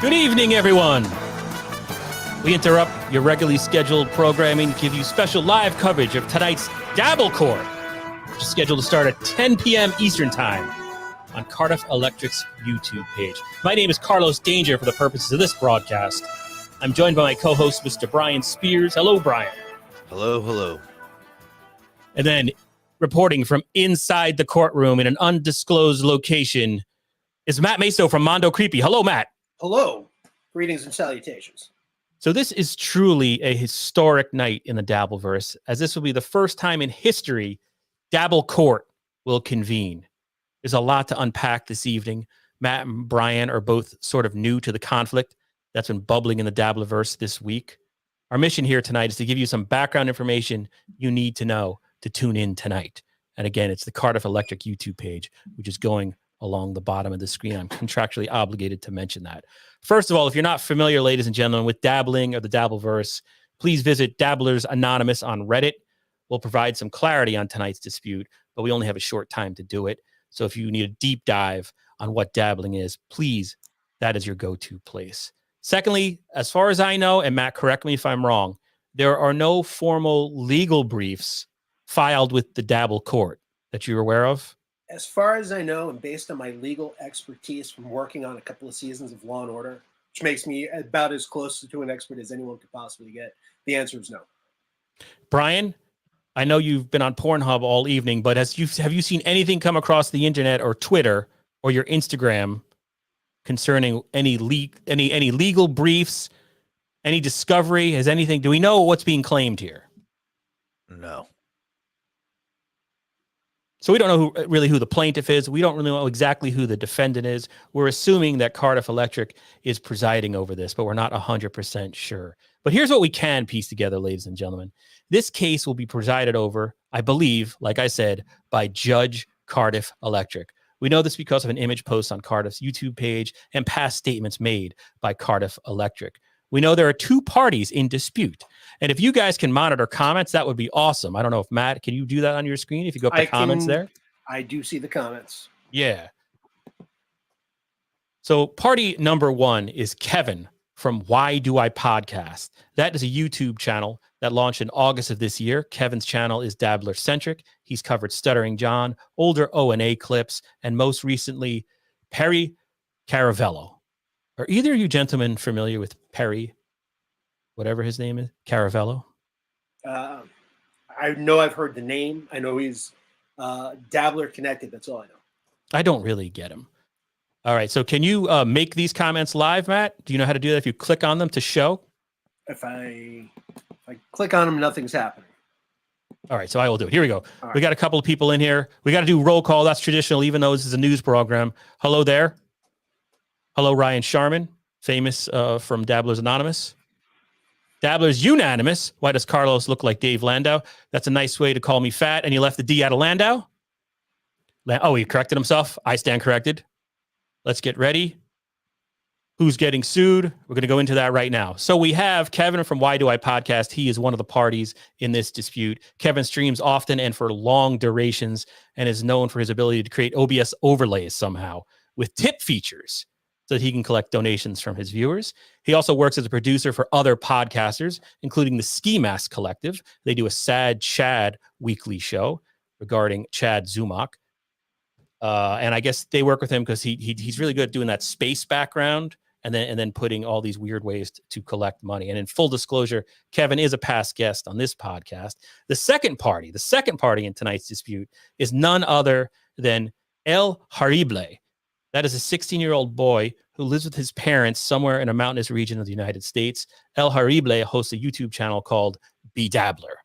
Good evening, everyone. We interrupt your regularly scheduled programming to give you special live coverage of tonight's Dabble Court, which is scheduled to start at 10 p.m. Eastern Time on Cardiff Electric's YouTube page. My name is Carlos Danger for the purposes of this broadcast. I'm joined by my co-host, Mr. Brian Spears. Hello, Brian. Hello, hello. And then reporting from inside the courtroom in an undisclosed location is Matt Maso from Mondo Creepy. Hello, Matt. Hello. Greetings and salutations. So this is truly a historic night in the Dabbleverse, as this will be the first time in history Dabble Court will convene. There's a lot to unpack this evening. Matt and Brian are both sort of new to the conflict that's been bubbling in the Dabbleverse this week. Our mission here tonight is to give you some background information you need to know to tune in tonight. And again, it's the Cardiff Electric YouTube page, which is going along the bottom of the screen. I'm contractually obligated to mention that. First of all, if you're not familiar, ladies and gentlemen, with dabbling or the Dabbleverse, please visit Dabblers Anonymous on Reddit. We'll provide some clarity on tonight's dispute, but we only have a short time to do it. So if you need a deep dive on what dabbling is, please, that is your go-to place. Secondly, as far as I know, and Matt, correct me if I'm wrong, there are no formal legal briefs filed with the Dabble Court that you're aware of? As far as I know, and based on my legal expertise from working on a couple of seasons of Law & Order, which makes me about as close to an expert as anyone could possibly get, the answer is no. Brian, I know you've been on Pornhub all evening, but have you seen anything come across the internet or Twitter or your Instagram concerning any legal briefs, any discovery? Has anything? Do we know what's being claimed here? No. So we don't know who the plaintiff is. We don't really know exactly who the defendant is. We're assuming that Cardiff Electric is presiding over this, but we're not 100% sure. But here's what we can piece together, ladies and gentlemen. This case will be presided over, I believe, like I said, by Judge Cardiff Electric. We know this because of an image post on Cardiff's YouTube page and past statements made by Cardiff Electric. We know there are two parties in dispute. And if you guys can monitor comments, that would be awesome. I don't know if Matt, can you do that on your screen? If you go up to comments there? I do see the comments. Yeah. So party number one is Kevin from Why Do I Podcast. That is a YouTube channel that launched in August of this year. Kevin's channel is Dabbler centric. He's covered Stuttering John, older O&A clips, and most recently, Perry Caravello. Are either of you gentlemen familiar with Perry, whatever his name is, Caravello? I know I've heard the name. I know he's Dabbler connected. That's all I know. I don't really get him. All right. So can you make these comments live, Matt? Do you know how to do that if you click on them to show? If I click on them, nothing's happening. All right. So I will do it. Here we go. All right. We got a couple of people in here. We got to do roll call. That's traditional, even though this is a news program. Hello there. Hello, Ryan Sharman, famous from Dabblers Anonymous. Dabblers Unanimous. Why does Carlos look like Dave Landau? That's a nice way to call me fat. And you left the D out of Landau? Oh, he corrected himself. I stand corrected. Let's get ready. Who's getting sued? We're going to go into that right now. So we have Kevin from Why Do I Podcast. He is one of the parties in this dispute. Kevin streams often and for long durations and is known for his ability to create OBS overlays somehow with tip features, so that he can collect donations from his viewers. He also works as a producer for other podcasters, including the Ski Mask Collective. They do a Sad Chad weekly show regarding Chad Zumach. And I guess they work with him because he's really good at doing that space background and then putting all these weird ways to collect money. And in full disclosure, Kevin is a past guest on this podcast. The second party in tonight's dispute is none other than El Horrible. That is a 16-year-old boy who lives with his parents somewhere in a mountainous region of the United States. El Horrible hosts a YouTube channel called Be Dabbler.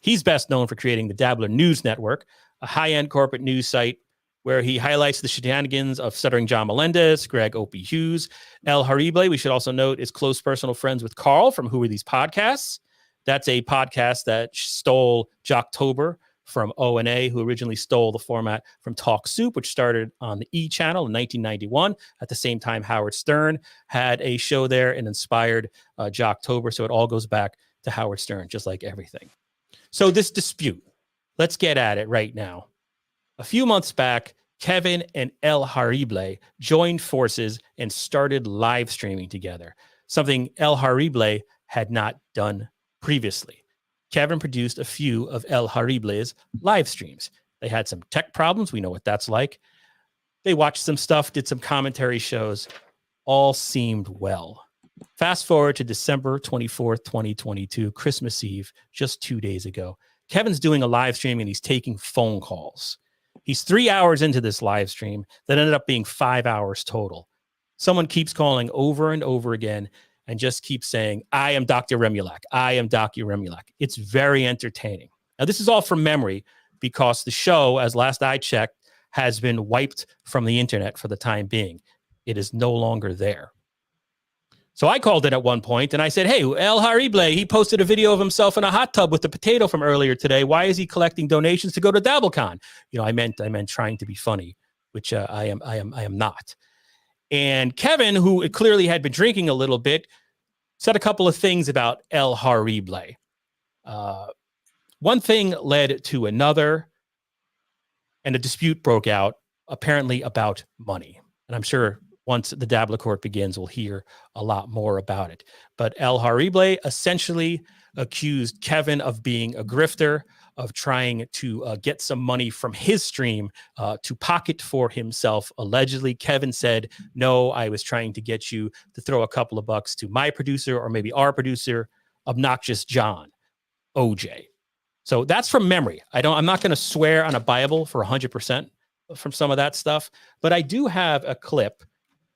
He's best known for creating the Dabbler News Network, a high-end corporate news site where he highlights the shenanigans of Stuttering John Melendez, Greg Opie Hughes. El Horrible, we should also note, is close personal friends with Carl from Who Are These Podcasts? That's a podcast that stole Jocktober from O&A, who originally stole the format from Talk Soup, which started on the E! Channel in 1991. At the same time, Howard Stern had a show there and inspired Jocktober. So it all goes back to Howard Stern, just like everything. So this dispute, let's get at it right now. A few months back, Kevin and El Horrible joined forces and started live streaming together, something El Horrible had not done previously. Kevin produced a few of El Horrible's live streams. They had some tech problems. We know what that's like. They watched some stuff, did some commentary shows. All seemed well. Fast forward to December 24th, 2022, Christmas Eve, just 2 days ago. Kevin's doing a live stream and he's taking phone calls. He's 3 hours into this live stream that ended up being 5 hours total. Someone keeps calling over and over again and just keeps saying, I am Dr. Remulak. I am Dr. Remulak. It's very entertaining. Now, this is all from memory because the show, as last I checked, has been wiped from the internet for the time being. It is no longer there. So I called it at one point and I said, hey, El Horrible, he posted a video of himself in a hot tub with the potato from earlier today. Why is he collecting donations to go to DabbleCon? You know, I meant trying to be funny, which I am not. And Kevin, who clearly had been drinking a little bit, said a couple of things about El Horrible. One thing led to another, and a dispute broke out, apparently about money. And I'm sure once the Dabble Court begins, we'll hear a lot more about it. But El Horrible essentially accused Kevin of being a grifter, of trying to get some money from his stream to pocket for himself. Allegedly, Kevin said, no, I was trying to get you to throw a couple of bucks to my producer or maybe our producer, Obnoxious John, OJ. So that's from memory. I'm not going to swear on a Bible for 100% from some of that stuff, but I do have a clip,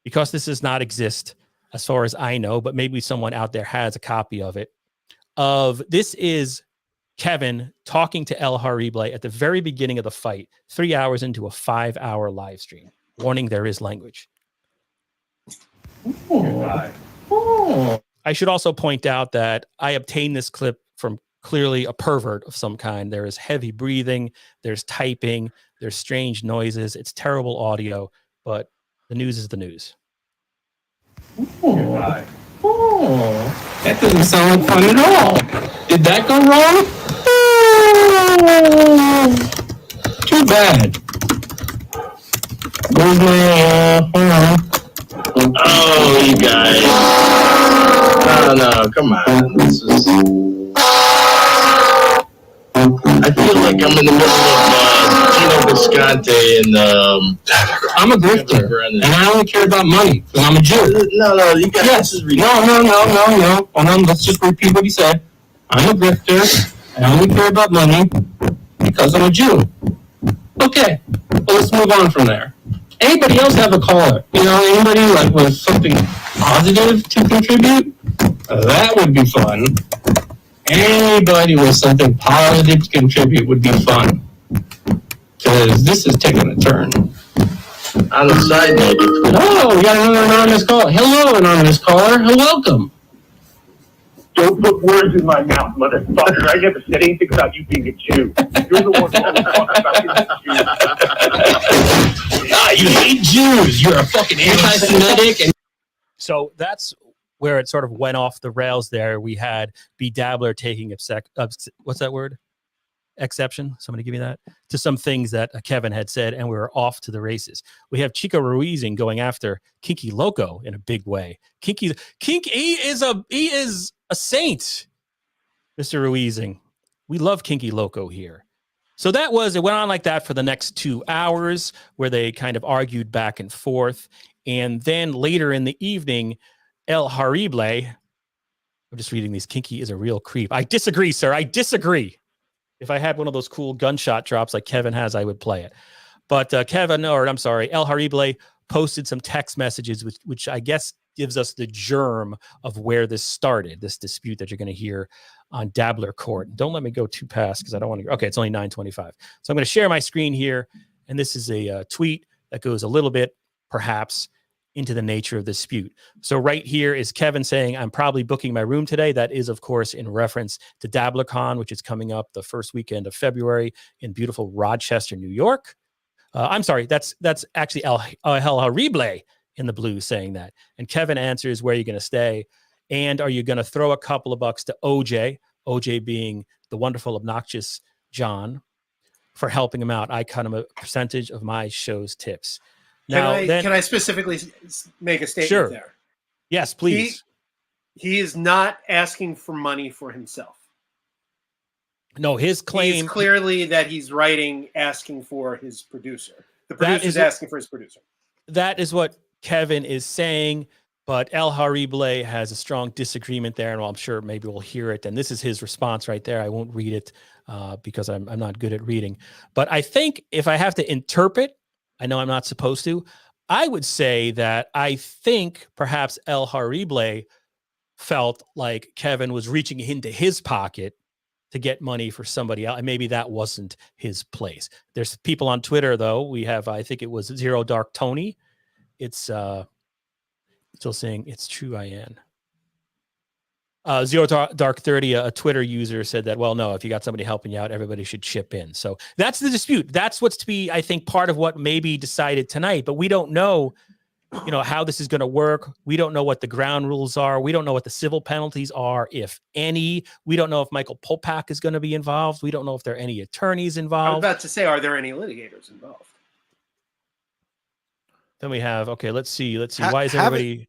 because this does not exist as far as I know, but maybe someone out there has a copy of it. This is Kevin talking to El Horrible at the very beginning of the fight, 3 hours into a 5-hour live stream. Warning, there is language. I should also point out that I obtained this clip from clearly a pervert of some kind. There is heavy breathing, there's typing, there's strange noises. It's terrible audio, but the news is the news. That doesn't sound like fun at all. Did that go wrong? Too bad. Where's my, oh, you guys. No, come on. This is... I feel like I'm in the middle of Gino Visconti and I'm a grifter, and I only care about money because I'm a Jew. No, you guys. Yes. No. Let's just repeat what he said. I'm a grifter, and I only care about money because I'm a Jew. Okay, well, let's move on from there. Anybody else have a caller? You know, anybody like with something positive to contribute? That would be fun. Anybody with something positive to contribute would be fun. Because this is taking a turn. On the side note. Oh, we got another anonymous caller. Hello, anonymous caller. Welcome. Don't put words in my mouth, motherfucker. I never said anything about you being a Jew. You're the one talking about being a Jew. You hate Jews. You're a fucking anti-Semitic. So that's where it sort of went off the rails there. We had B. Dabbler taking what's that word? Exception. Somebody give me that. To some things that Kevin had said, and we were off to the races. We have Chico Ruizing going after Kinky Loco in a big way. Kinky, he is a saint, Mr. Ruizing. We love Kinky Loco here. So it went on like that for the next 2 hours where they kind of argued back and forth. And then later in the evening, El Horrible, I'm just reading these. Kinky is a real creep. I disagree, sir. I disagree. If I had one of those cool gunshot drops like Kevin has, I would play it. But El Horrible posted some text messages, which I guess gives us the germ of where this started, this dispute that you're going to hear on Dabble Court. Don't let me go too past because I don't want to. Okay, it's only 9:25. So I'm going to share my screen here. And this is a tweet that goes a little bit, perhaps, into the nature of the dispute. So right here is Kevin saying, I'm probably booking my room today. That is, of course, in reference to DabblerCon, which is coming up the first weekend of February in beautiful Rochester, New York. I'm sorry, that's actually El Horrible in the blue saying that. And Kevin answers, where are you going to stay? And are you going to throw a couple of bucks to OJ? OJ being the wonderful, obnoxious John, for helping him out. I cut him a percentage of my show's tips. Now, can I specifically make a statement Sure. there? Yes, please. He is not asking for money for himself. No, his claim He's clearly that he's writing asking for his producer. The That producer's is asking for his producer. that is what Kevin is saying, but El Harible has a strong disagreement there, and I'm sure maybe we'll hear it. And this is his response right there. I won't read it because I'm not good at reading. But I think if I have to interpret, I know I'm not supposed to, I would say that I think perhaps El Harible felt like Kevin was reaching into his pocket to get money for somebody else. And maybe that wasn't his place. There's people on Twitter, though. We have, I think it was Zero Dark Tony. It's still saying it's true, Ian. Zero Dark 30, a Twitter user, said that, well, no, if you got somebody helping you out, everybody should chip in. So that's the dispute. That's what's to be, I think, part of what may be decided tonight. But we don't know, how this is going to work. We don't know what the ground rules are. We don't know what the civil penalties are, if any. We don't know if Michael Popak is going to be involved. We don't know if there are any attorneys I was involved. about to say, are there any litigators involved? Then we have, okay, let's see. Ha- Why is have everybody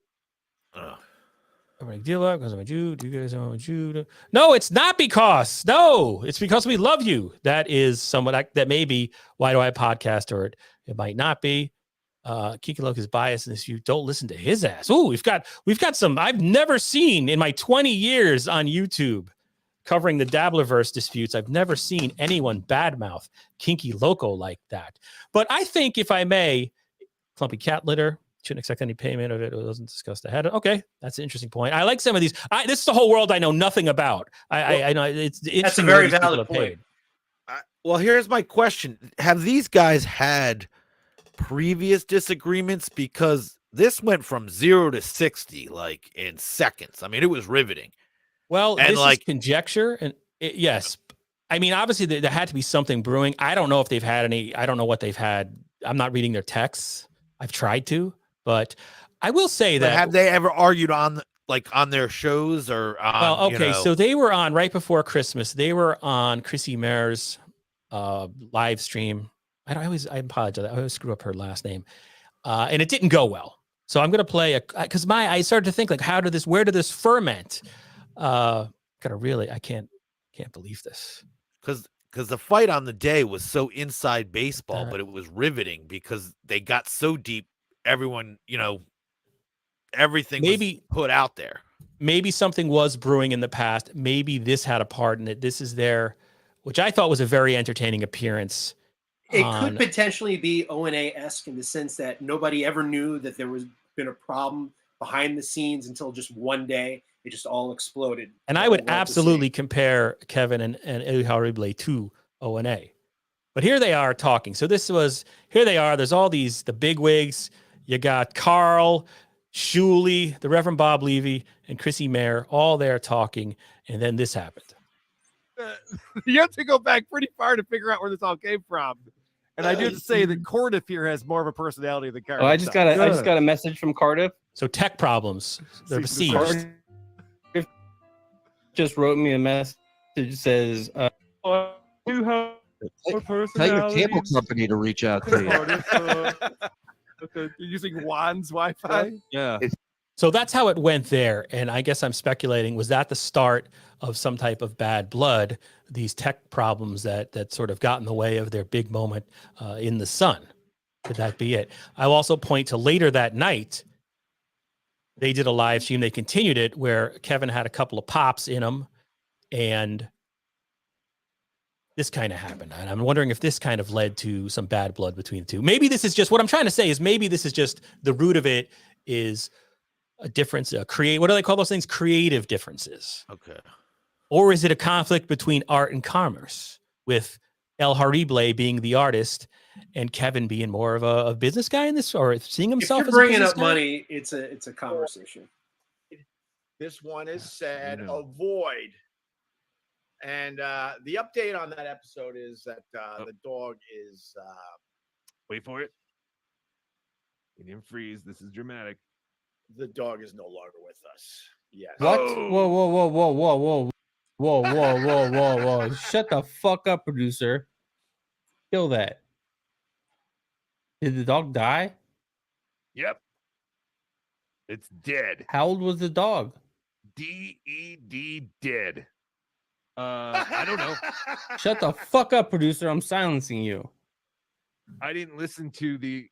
deal up because I'm a Jew? Do you guys know I'm a Jew? No, it's not because. No, it's because we love you. That is somewhat that may be why do I podcast, or it might not be. Kiki Loke is biased in this. You don't listen to his ass. Ooh, we've got some I've never seen in my 20 years on YouTube covering the Dabblerverse disputes. I've never seen anyone badmouth Kinky Loco like that. But I think, if I may, clumpy cat litter, shouldn't expect any payment of it. It wasn't discussed ahead. Okay, that's an interesting point. I like some of these. This is the whole world I know nothing about. I know it's That's a interesting very what these people valid are point. paid. Well, here's my question. Have these guys had previous disagreements? Because this went from 0 to 60 like in seconds. I mean, it was riveting. Well, And this like- is conjecture, and yes, I mean, obviously there had to be something brewing. I don't know if they've had any. I don't know what they've had. I'm not reading their texts. I've tried to, but I will say But that. have they ever argued on their shows or on, Well, okay, so they were on right before Christmas. They were on Chrissy Mare's live stream. I apologize. I always screw up her last name, and it didn't go well. So I'm gonna play because I started to think, like, where did this ferment? I can't believe this. because the fight on the day was so inside baseball, but it was riveting because they got so deep. Everyone, everything was put out there. Maybe something was brewing in the past. Maybe this had a part in it. This is which I thought was a very entertaining appearance. It could potentially be O&A-esque in the sense that nobody ever knew that there was been a problem behind the scenes until just one day. It just all exploded. And I would absolutely compare Kevin and El Harible to O&A. But here they are talking. So here they are. There's all the big wigs. You got Carl, Shuley, the Reverend Bob Levy, and Chrissy Mare all there talking. And then this happened. You have to go back pretty far to figure out where this all came from. And I do say that Cardiff here has more of a personality than Cardiff. Oh, I just got a message from Cardiff. So tech problems. They're besieged. Cardiff just wrote me a message that says, you have a personality. Tell your cable company to reach out to you. Okay, you're using Juan's Wi-Fi? Yeah. So that's how it went there. And I guess I'm speculating, was that the start of some type of bad blood, these tech problems that sort of got in the way of their big moment in the sun? Could that be it? I'll also point to later that night, they did a live stream. They continued it where Kevin had a couple of pops in him, and this kind of happened. And I'm wondering if this kind of led to some bad blood between the two. Maybe this is just what I'm trying to say is maybe this is just the root of it is a difference, what do they call those things? Creative differences. Okay. Or is it a conflict between art and commerce, with El Harible being the artist and Kevin being more of a business guy in this, or seeing himself If as you're a bringing business up guy? money, it's a commerce issue. This one is said avoid. And the update on that episode is that the dog is Wait for it. He didn't freeze. This is dramatic. the dog is no longer with us. Yes. what? Whoa. Shut the fuck up, producer. Kill that. Did the dog die? Yep. It's dead. How old was the dog? DED dead. I don't know. Shut the fuck up, producer. I'm silencing you. I didn't listen to the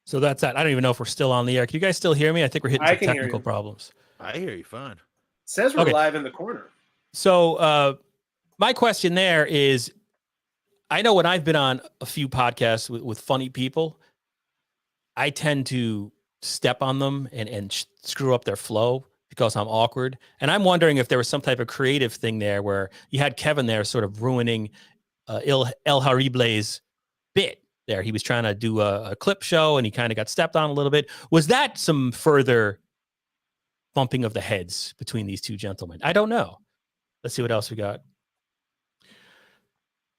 So that's that. I don't even know if we're still on the air. Can you guys still hear me? I think we're hitting I some can hear technical you. problems. I hear you fine. Says we're Okay. live in the corner. So my question there is, I know when I've been on a few podcasts with funny people, I tend to step on them and screw up their flow because I'm awkward. And I'm wondering if there was some type of creative thing there where you had Kevin there sort of ruining El Harible's bit there. He was trying to do a clip show and he kind of got stepped on a little bit. Was that some further bumping of the heads between these two gentlemen? I don't know. Let's see what else we got.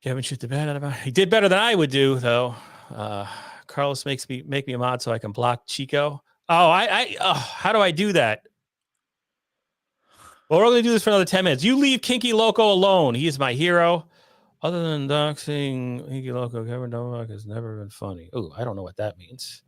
Kevin shoot the bed out of my. He did better than I would do, though. Carlos make me a mod so I can block Chico. How do I do that? Well, we're going to do this for another 10 minutes. You leave Kinky Loco alone. He is my hero. Other than doxing Kinky Loco, Kevin Dumbf has never been funny. Oh, I don't know what that means.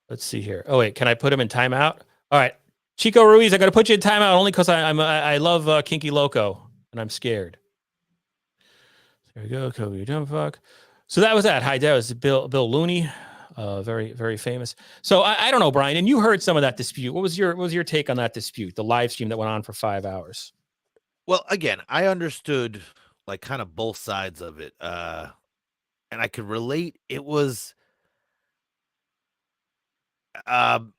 Let's see here. Oh, wait. Can I put him in timeout? All right. Chico Ruiz, I got to put you in timeout only because I love Kinky Loco and I'm scared. There we go. Kobe Dumbfuck. So that was that. Hi, that was Bill Looney. Very, very famous. So I don't know, Brian, and you heard some of that dispute. What was your take on that dispute? The live stream that went on for 5 hours. Well, again, I understood like kind of both sides of it. And I could relate. It was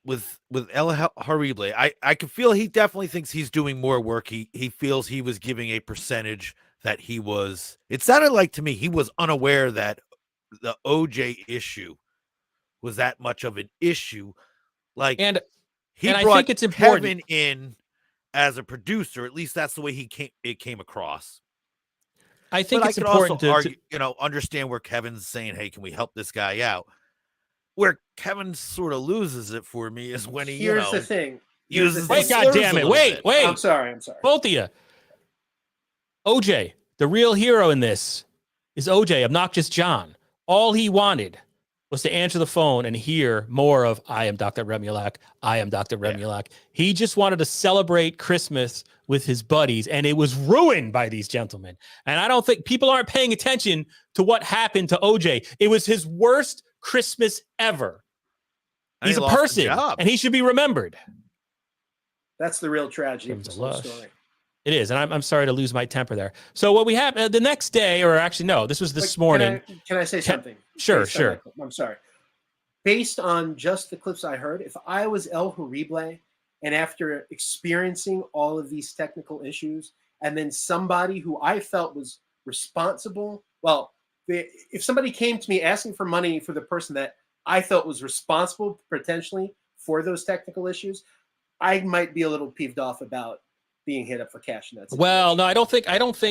with El Harible. I could feel he definitely thinks he's doing more work. He feels he was giving a percentage that he was. It sounded like to me he was unaware that the OJ issue was that much of an issue. Like, and he I brought think it's important. Kevin in as a producer. At least that's the way it came across. I think but it's I could important also to argue, understand where Kevin's saying, "Hey, can we help this guy out?" Where Kevin sort of loses it for me is when he, Here's the thing. uses. Wait, the God slurs damn a it! little Wait. bit. I'm sorry. Both of you. OJ, the real hero in this, is OJ, Obnoxious John. All he wanted was to answer the phone and hear more of "I am Dr. Remulak. I am Dr. Remulak." He just wanted to celebrate Christmas with his buddies, and it was ruined by these gentlemen. And I don't think people aren't paying attention to what happened to OJ. It was his worst Christmas ever. And He's he a lost the person, job. and he should be remembered. That's the real tragedy of Kevin's this a whole lush. story. It is, and I'm sorry to lose my temper there. So what we have the next day, or actually no, this was this morning. Can I say something? Sure, Based on sure. that clip? I'm sorry. Based on just the clips I heard, if I was El Harible and after experiencing all of these technical issues, and then somebody who I felt was responsible, if somebody came to me asking for money for the person that I felt was responsible potentially for those technical issues, I might be a little peeved off about being hit up for cash in that situation. Well, no, I don't think.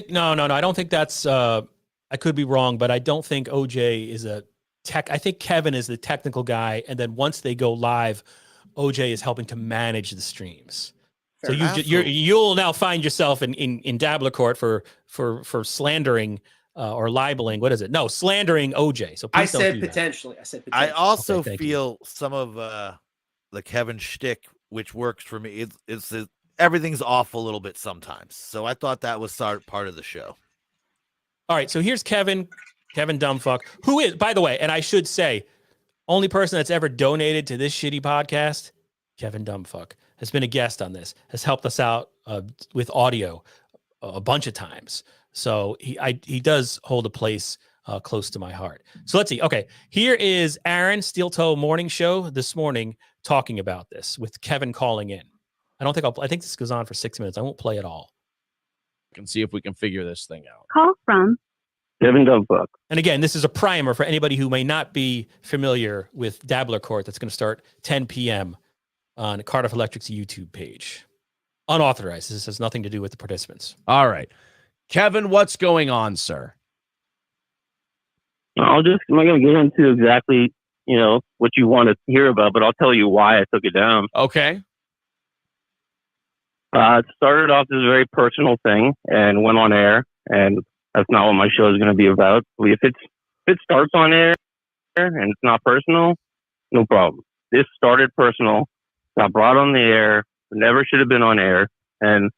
No. I don't think that's. I could be wrong, but I don't think OJ is a tech. I think Kevin is the technical guy, and then once they go live, OJ is helping to manage the streams. Fair So you'll now find yourself in Dabbler Court for slandering or libeling. What is it? No, slandering OJ. So please don't do that. Potentially. I said I potentially. also Okay, thank feel some of the Kevin shtick, which works for me. It's everything's off a little bit sometimes. So I thought that was part of the show. All right, so here's Kevin Dumbfuck, who is, by the way, and I should say, only person that's ever donated to this shitty podcast, Kevin Dumbfuck, has been a guest on this, has helped us out with audio a bunch of times. So he does hold a place close to my heart. So let's see. Okay, here is Aaron Steel Toe Morning Show this morning talking about this with Kevin calling in. I think this goes on for 6 minutes. I won't play it all. And see if we can figure this thing out. Call from Kevin Dumbf. And again, this is a primer for anybody who may not be familiar with Dabbler Court. That's going to start 10 p.m. on Cardiff Electric's YouTube page. Unauthorized. This has nothing to do with the participants. All right. Kevin, what's going on, sir? I'm not going to get into exactly, what you want to hear about, but I'll tell you why I took it down. Okay. It started off as a very personal thing and went on air, and that's not what my show is going to be about. If it's it starts on air and it's not personal, no problem. This started personal, got brought on the air, never should have been on air, and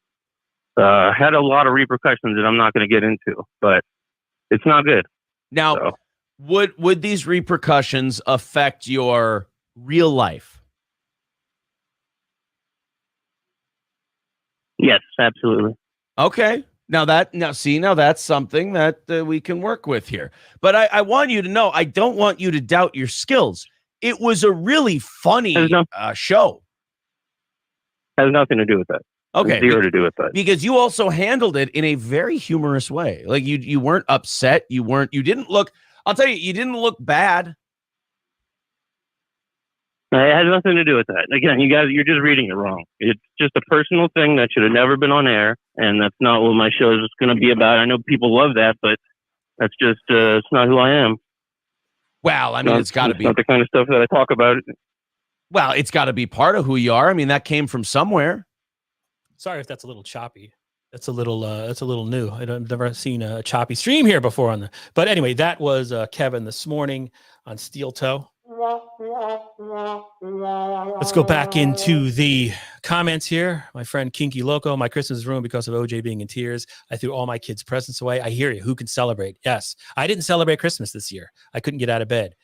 had a lot of repercussions that I'm not going to get into, but it's not good. Now, So, would these repercussions affect your real life? yes, absolutely. Okay. Now that's something that we can work with here. But I want you to know, I don't want you to doubt your skills. It was a really funny show. Has nothing to do with that. Okay. Zero to do with that. Because you also handled it in a very humorous way. Like you weren't upset. You didn't look, I'll tell you, you didn't look bad. It has nothing to do with that. Again, you guys, you're just reading it wrong. It's just a personal thing that should have never been on air, and that's not what my show is going to be about. I know people love that, but that's just it's not who I am. Well, I mean, it's got to be not the kind of stuff that I talk about. Well, it's got to be part of who you are. I mean, that came from somewhere. Sorry if that's a little choppy. That's a little new. I've never seen a choppy stream here before on the. But anyway, that was Kevin this morning on Steel Toe. Let's go back into the comments here. My friend Kinky Loco, my Christmas is ruined because of OJ being in tears. I threw all my kids' presents away. I hear you. Who can celebrate? Yes. I didn't celebrate Christmas this year. I couldn't get out of bed.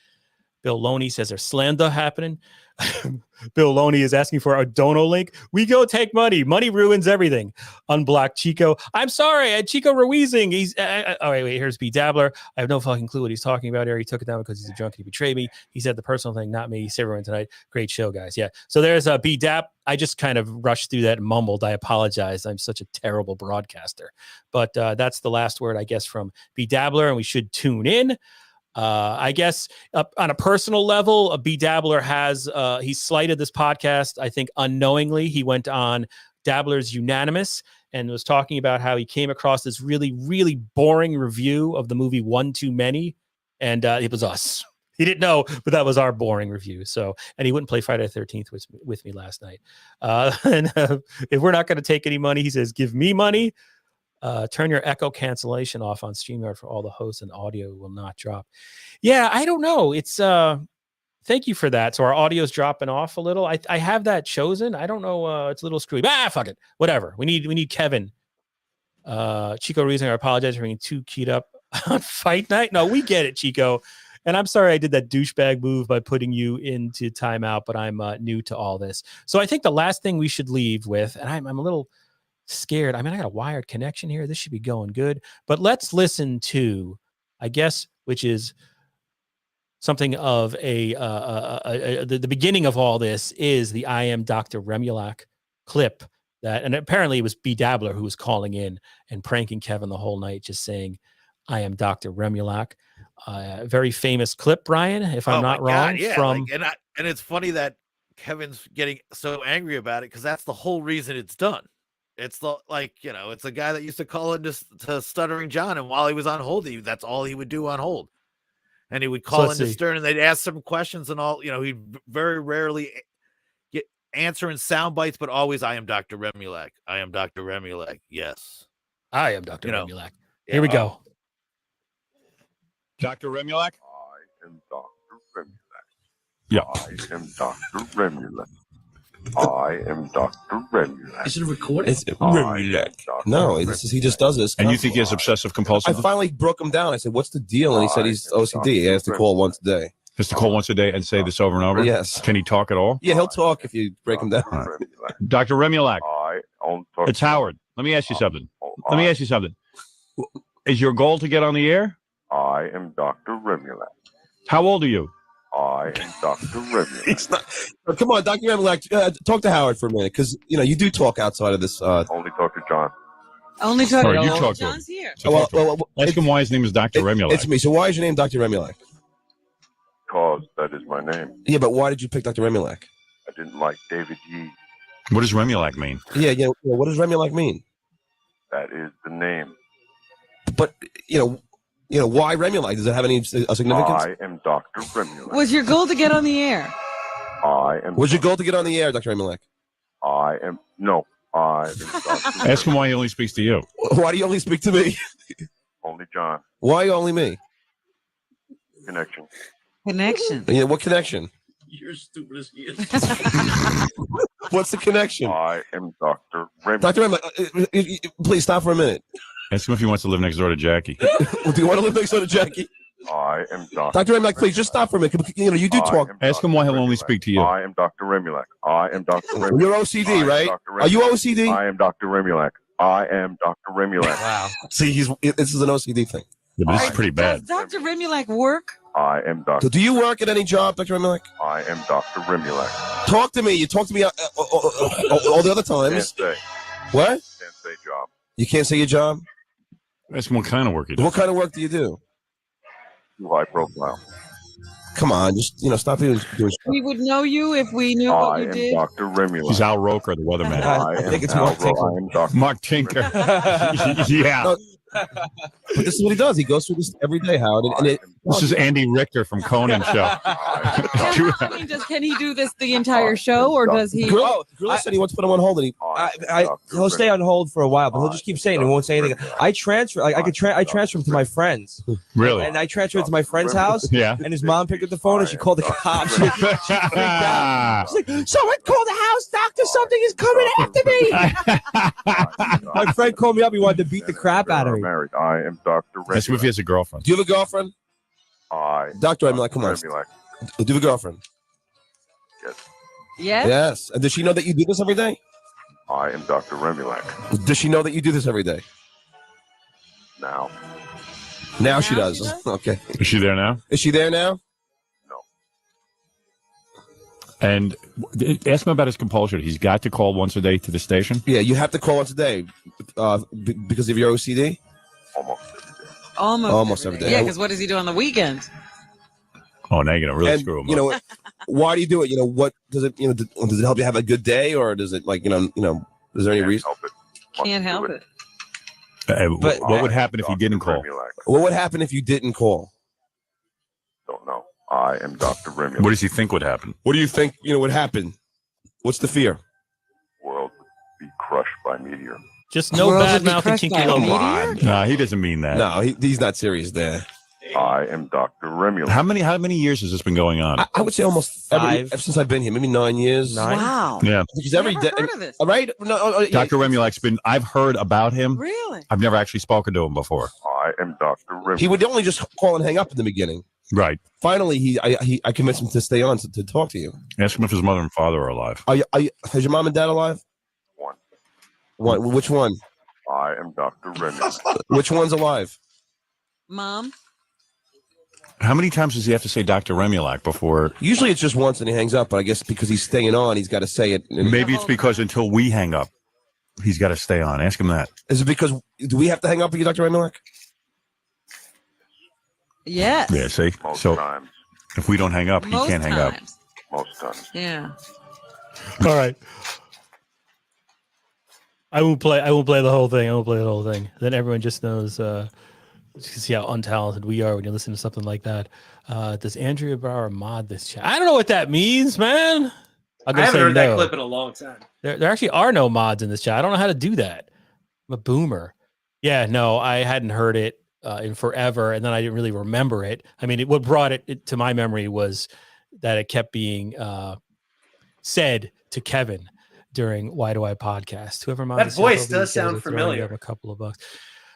Bill Loney says there's slander happening. Bill Loney is asking for a dono link. We go take money. Money ruins everything. Unblock Chico. I'm sorry. Chico Ruizing. He's wait. Here's B Dabbler. I have no fucking clue what he's talking about here. He took it down because he's a drunk and he betrayed me. He said the personal thing, not me. See everyone tonight. Great show, guys. Yeah. So there's a B Dab. I just kind of rushed through that and mumbled. I apologize. I'm such a terrible broadcaster. But that's the last word, I guess, from B Dabbler, and we should tune in. I guess on a personal level, B Dabbler has he slighted this podcast, I think unknowingly. He went on Dabbler's Unanimous and was talking about how he came across this really, really boring review of the movie One Too Many, and it was us. He didn't know, but that was our boring review. So, and he wouldn't play Friday the 13th with me last night. If we're not going to take any money, he says, give me money. Turn your echo cancellation off on StreamYard for all the hosts, and audio will not drop. Yeah, I don't know. It's thank you for that. So our audio's dropping off a little. I have that chosen. I don't know. It's a little screwy. Fuck it. Whatever. We need Kevin. Chico Reason, I apologize for being too keyed up on fight night. No, we get it, Chico. And I'm sorry I did that douchebag move by putting you into timeout, but I'm new to all this. So I think the last thing we should leave with, and I'm a little scared. I mean, I got a wired connection here. This should be going good. But let's listen to, I guess, which is something of the beginning of all this is the I Am Dr. Remulak clip that, and apparently it was B Dabbler who was calling in and pranking Kevin the whole night, just saying, I am Dr. Remulak. Very famous clip, Brian, if I'm not wrong. Yeah, from and it's funny that Kevin's getting so angry about it because that's the whole reason it's done. It's it's a guy that used to call in to Stuttering John, and while he was on hold, that's all he would do on hold. And he would call into Stern, and they'd ask some questions and all. He'd very rarely get answer in sound bites, but always, I am Dr. Remulak. I am Dr. Remulak. Yes. I am Dr. Remulak. Here we go. Dr. Remulak? I am Dr. Remulak. Yeah. I am Dr. Remulak. I am Dr. Remulak. Is it recorded? It's Remulak. No, he just does this. And you think he has obsessive compulsive? I finally broke him down. I said, what's the deal? And he said he's OCD. He has to call once a day. Has to call once a day and say this over and over? Yes. Can he talk at all? Yeah, he'll talk if you break him down. Right. Dr. Remulak. It's Howard. Let me ask you something. Is your goal to get on the air? I am Dr. Remulak. How old are you? I am Dr. Remulak. It's not. Come on, Dr. Remulak, talk to Howard for a minute, because you do talk outside of this. Only talk to John. Only talk to you talk to John's him. here. So ask him why his name is Dr. Remulak. It's me. So why is your name Dr. Remulak? Because that is my name. Yeah, but why did you pick Dr. Remulak? I didn't like David Yee. What does Remulak mean? Yeah. What does Remulak mean? That is the name. But why Remulak? Does it have any significance? I am Dr. Remulak. Was your goal to get on the air? Was your goal to get on the air, Dr. Remulak? No. I am Dr. Ask him why he only speaks to you. Why do you only speak to me? Only John. Why only me? Connection. Connection. Yeah, what connection? You're stupid as he is. What's the connection? I am Dr. Remulak. Dr. Remulak, please stop for a minute. Ask him if he wants to live next door to Jackie. Do you want to live next door to Jackie? I am Dr. Dr. Remulak, please just stop for a minute. You know, you do talk. Ask him why he'll only speak to you. I am Dr. Remulak. I am Dr. Remulak. You're OCD, right? Are you OCD? I am Dr. Remulak. I am Dr. Remulak. Wow. See, this is an OCD thing. Yeah, but this is pretty bad. Does Dr. Remulak work? I am Dr. So do you work at any job, Dr. Remulak? I am Dr. Remulak. Talk to me. You talk to me all the other Can't times. say. What? Can't say job. You can't say your job? Ask him what kind of work he does. What kind of work do you do? Too high profile. Come on, just stop doing. We would know you if we knew what I you am did. Dr. Remulak. He's Al Roker, the weatherman. I think it's am Mark Tinker. I am Dr. Mark Tinker. Yeah. No, but this is what he does. He goes through this every day, Howard. This is Andy Richter from Conan show. Can he do this the entire show, or does he? Gorilla said he wants to put him on hold, and he'll stay on hold for a while, but he'll just keep saying he won't say anything. I transfer him to my friends. Really? And I transferred to my friend's house. Yeah. And his mom picked up the phone and she called the cops. She's freaked out. She's like, "Someone called the house, doctor. Something is coming after me." My friend called me up. He wanted to beat the crap out of me. Married. I am Dr. Ask him if he has a girlfriend. Do you have a girlfriend? Dr. Remulak, come on. Remulak. Do you have a girlfriend? Yes. Yes. Yes. And does she know that you do this every day? I am Dr. Remulak. Does she know that you do this every day? Now. Now she does. Okay. Is she there now? Is she there now? And ask him about his compulsion. He's got to call once a day to the station. Yeah, you have to call once a day because of your OCD. Almost every day. Yeah, because what does he do on the weekends? Oh, now you're gonna really And, screw him you up. know, why do you do it? What does it? Does it help you have a good day, or does it is there any reason? Can't help it. But what would happen if he didn't call? What would happen if you didn't call? Don't know. I am Dr. Remulak. What does he think would happen? What do you think would happen? What's the fear? World would be crushed by meteor. Just no bad mouthing kinky low. No, he doesn't mean that. No, he's not serious there. I am Dr. Remulak. How many years has this been going on? I would say almost ever since I've been here, maybe 9 years. Wow. Yeah. Because every day, right? No, Dr. Remulak's been. I've heard about him. Really? I've never actually spoken to him before. I am Dr. Remulak. He would only just call and hang up in the beginning. Right. Finally, I convinced him to stay on to talk to you. Ask him if his mother and father are alive. Is your mom and dad alive? One. Which one? I am Dr. Remulak. Which one's alive? Mom. How many times does he have to say Dr. Remulak before? Usually it's just once and he hangs up, but I guess because he's staying on, he's got to say it. Maybe it's because until we hang up, he's got to stay on. Ask him that. Is it because do we have to hang up with you, Dr. Remulak? Yes. Yeah, see? Most So times. if we don't hang up, he can't hang up. Most times. Yeah. All right. I won't play the whole thing. Then everyone just knows you can see how untalented we are when you listen to something like that. Does Andrea Bauer mod this chat? I don't know what that means, man. I haven't heard that clip in a long time. There actually are no mods in this chat. I don't know how to do that. I'm a boomer. Yeah, no, I hadn't heard it in forever, and then I didn't really remember it. I mean, what brought it to my memory was that it kept being said to Kevin during Why Do I Podcast. Whoever modded That voice does sound familiar. A couple of bucks.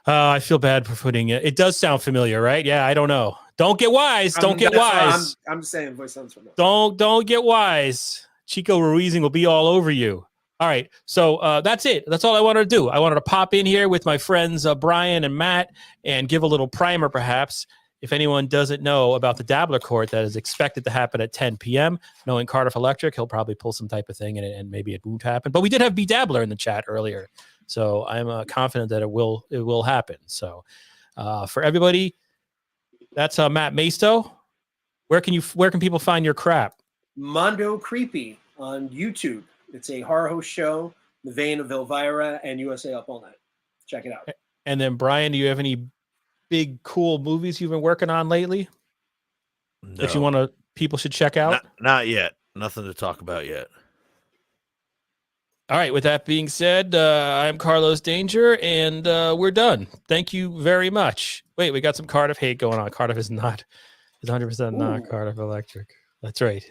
I feel bad for putting it. It does sound familiar, right? Yeah, I don't know. Don't get wise. Don't get wise. I'm just saying, voice sounds familiar. Don't get wise. Chico Ruizing will be all over you. All right, so that's it. That's all I wanted to do. I wanted to pop in here with my friends Brian and Matt and give a little primer, perhaps, if anyone doesn't know about the Dabbler Court that is expected to happen at 10 p.m. Knowing Cardiff Electric, he'll probably pull some type of thing in it, and maybe it won't happen. But we did have B Dabbler in the chat earlier, so I'm confident that it will happen. So for everybody, that's Matt Maisto. Where can people find your crap? Mondo Creepy on YouTube. It's a horror host show in the vein of Elvira and USA Up All Night. Check it out. And then, Brian, do you have any big, cool movies you've been working on lately that people should check out? Not yet. Nothing to talk about yet. All right. With that being said, I'm Carlos Danger, and we're done. Thank you very much. Wait, we got some Cardiff hate going on. Cardiff is not It's 100% not Cardiff Electric. That's right.